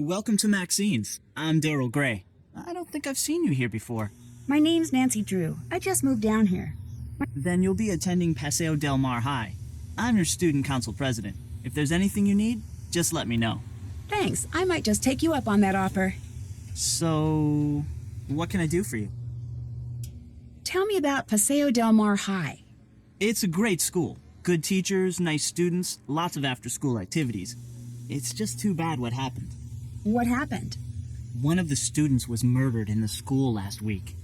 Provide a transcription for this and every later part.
Welcome to Maxine's. I'm Daryl Gray. I don't think I've seen you here before. My name's Nancy Drew. I just moved down here. Then you'll be attending Paseo del Mar High. I'm your student council president. If there's anything you need, just let me know. Thanks. I might just take you up on that offer. So, what can I do for you? Tell me about Paseo del Mar High. It's a great school. Good teachers, nice students, lots of after-school activities. It's just too bad what happened. What happened? One of the students was murdered in the school last week.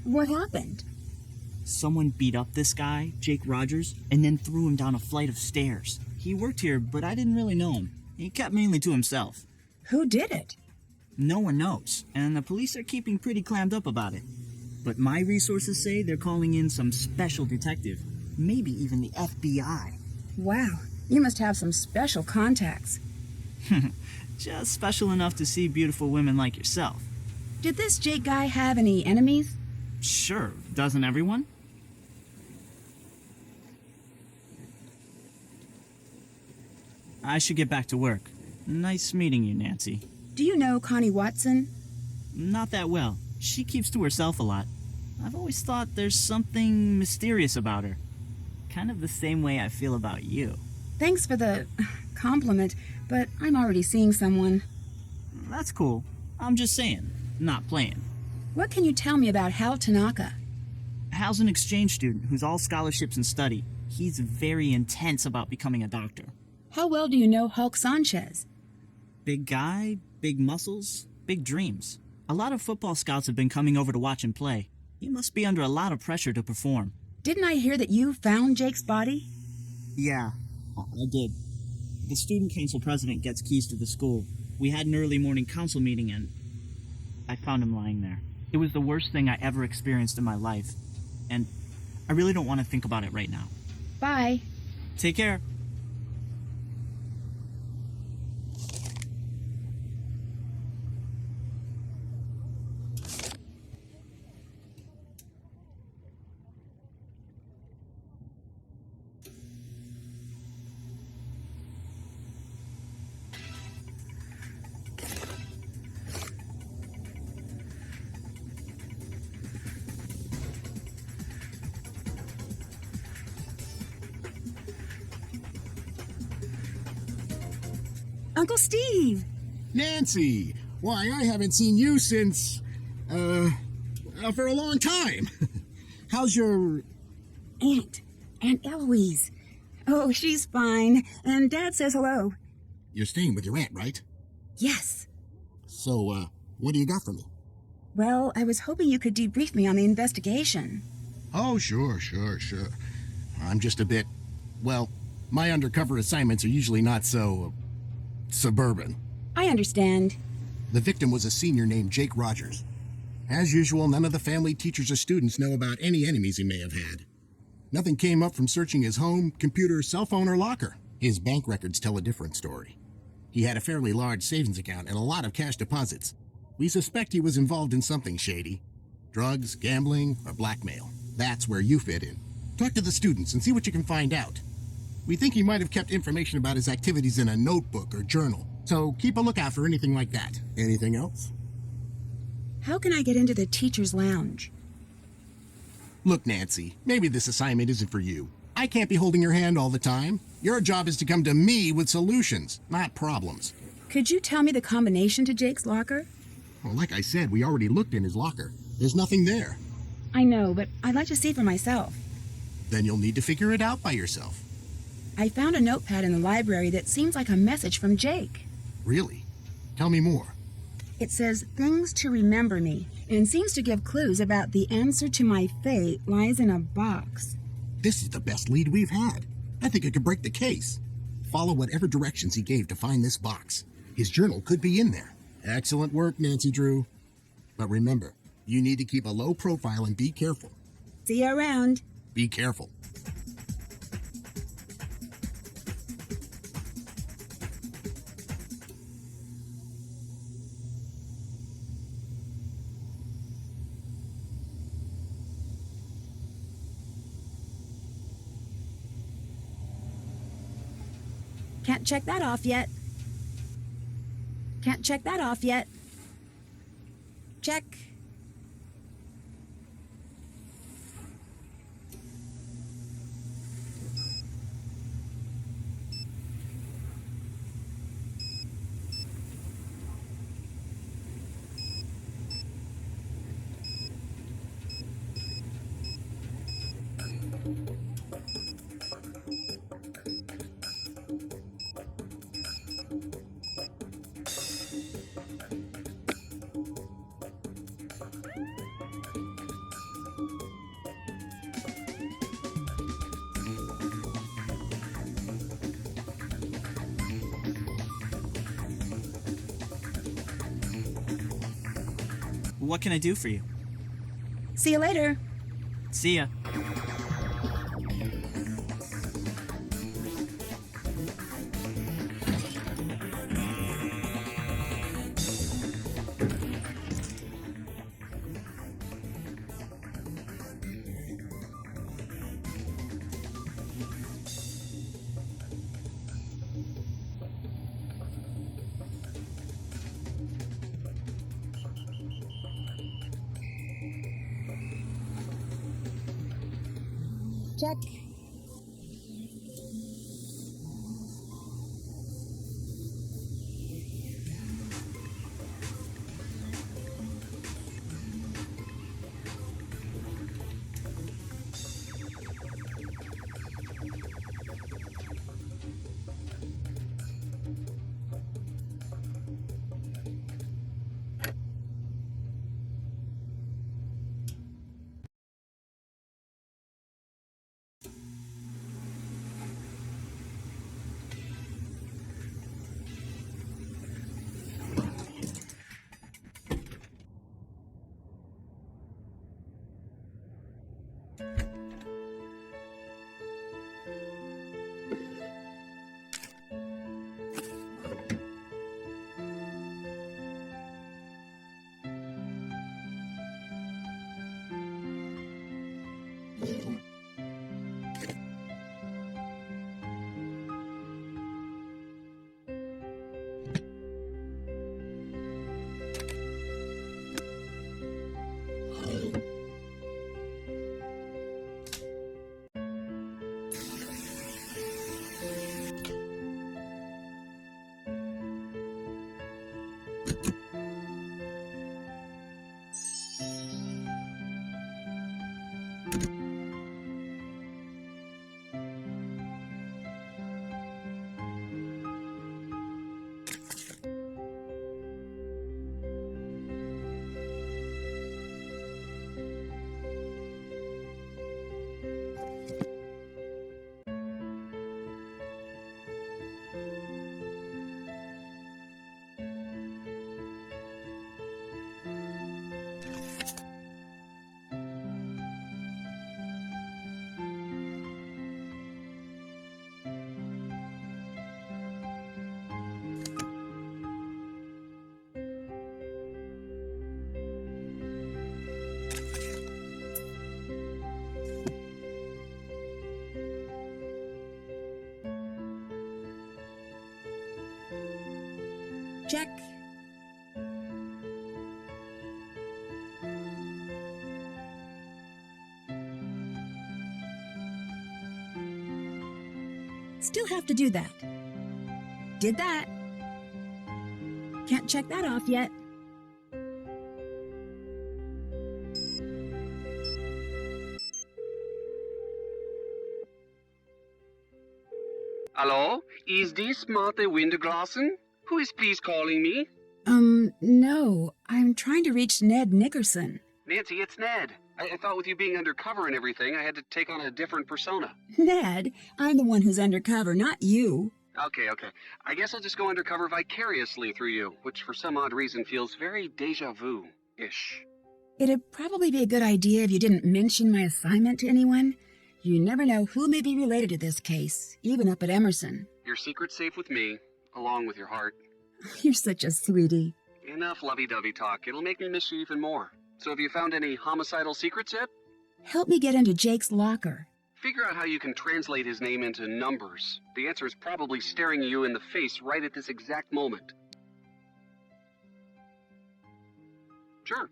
What happened? Someone beat up this guy, Jake Rogers, and then threw him down a flight of stairs. He worked here, but I didn't really know him. He kept mainly to himself. Who did it? No one knows, and the police are keeping pretty clammed up about it. But my resources say they're calling in some special detective, maybe even the FBI. Wow, you must have some special contacts. Just special enough to see beautiful women like yourself. Did this Jake guy have any enemies? Sure, doesn't everyone? I should get back to work. Nice meeting you, Nancy. Do you know Connie Watson? Not that well. She keeps to herself a lot. I've always thought there's something mysterious about her. Kind of the same way I feel about you. Thanks for the compliment, but I'm already seeing someone. That's cool. I'm just saying, not playing. What can you tell me about Hal Tanaka? Hal's an exchange student who's all scholarships and study. He's very intense about becoming a doctor. How well do you know Hulk Sanchez? Big guy, big muscles, big dreams. A lot of football scouts have been coming over to watch him play. He must be under a lot of pressure to perform. Didn't I hear that you found Jake's body? Yeah, I did. The student council president gets keys to the school. We had an early morning council meeting and I found him lying there. It was the worst thing I ever experienced in my life. And I really don't want to think about it right now. Bye. Take care. Uncle Steve! Nancy! Why, I haven't seen you since, for a long time. How's your... Aunt Eloise. Oh, she's fine. And Dad says hello. You're staying with your aunt, right? Yes. So, what do you got for me? Well, I was hoping you could debrief me on the investigation. Oh, sure. I'm just a bit... Well, my undercover assignments are usually not so... suburban. I understand. The victim was a senior named Jake Rogers. As usual, none of the family, teachers, or students know about any enemies he may have had. Nothing came up from searching his home, computer, cell phone, or locker. His bank records tell a different story. He had a fairly large savings account and a lot of cash deposits. We suspect he was involved in something shady. Drugs, gambling, or blackmail. That's where you fit in. Talk to the students and see what you can find out. We think he might have kept information about his activities in a notebook or journal, so keep a lookout for anything like that. Anything else? How can I get into the teacher's lounge? Look, Nancy, maybe this assignment isn't for you. I can't be holding your hand all the time. Your job is to come to me with solutions, not problems. Could you tell me the combination to Jake's locker? Well, like I said, we already looked in his locker. There's nothing there. I know, but I'd like to see for myself. Then you'll need to figure it out by yourself. I found a notepad in the library that seems like a message from Jake. Really? Tell me more. It says, "Things to remember me," and seems to give clues about the answer to my fate lies in a box. This is the best lead we've had. I think it could break the case. Follow whatever directions he gave to find this box. His journal could be in there. Excellent work, Nancy Drew. But remember, you need to keep a low profile and be careful. See you around. Be careful. Can't check that off yet. Can't check that off yet. Check. What can I do for you? See you later. See ya. Check. Check. Still have to do that. Did that. Can't check that off yet. Hello? Is this Martha Winterglassen? Who is please calling me? No. I'm trying to reach Ned Nickerson. Nancy, it's Ned. I thought with you being undercover and everything, I had to take on a different persona. Ned, I'm the one who's undercover, not you. Okay. I guess I'll just go undercover vicariously through you, which for some odd reason feels very deja vu-ish. It'd probably be a good idea if you didn't mention my assignment to anyone. You never know who may be related to this case, even up at Emerson. Your secret's safe with me, along with your heart. You're such a sweetie. Enough lovey-dovey talk. It'll make me miss you even more. So have you found any homicidal secrets yet? Help me get into Jake's locker. Figure out how you can translate his name into numbers. The answer is probably staring you in the face right at this exact moment. Sure.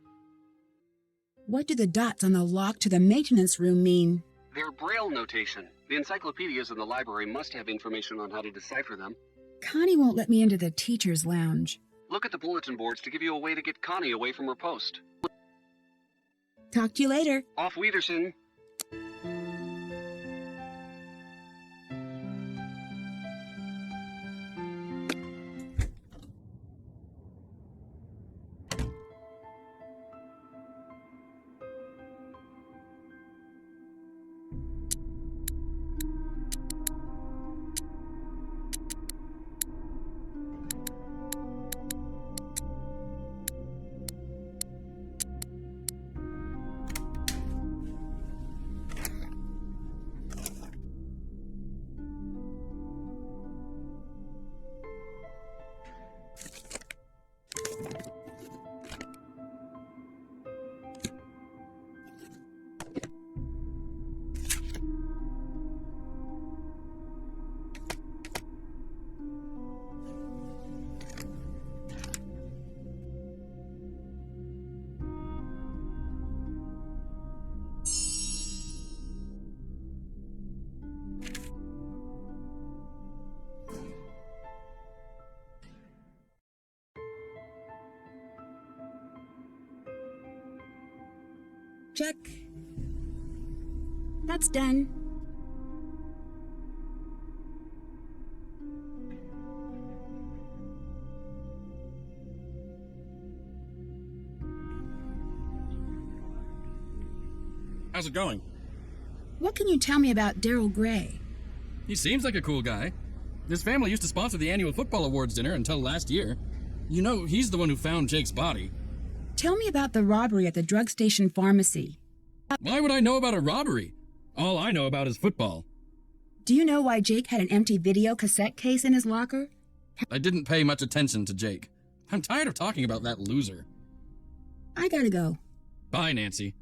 What do the dots on the lock to the maintenance room mean? They're Braille notation. The encyclopedias in the library must have information on how to decipher them. Connie won't let me into the teacher's lounge. Look at the bulletin boards to give you a way to get Connie away from her post. Talk to you later. Auf Wiedersehen. Check. That's done. How's it going? What can you tell me about Daryl Gray? He seems like a cool guy. His family used to sponsor the annual football awards dinner until last year. You know, he's the one who found Jake's body. Tell me about the robbery at the drug station pharmacy. Why would I know about a robbery? All I know about is football. Do you know why Jake had an empty video cassette case in his locker? I didn't pay much attention to Jake. I'm tired of talking about that loser. I gotta go. Bye, Nancy.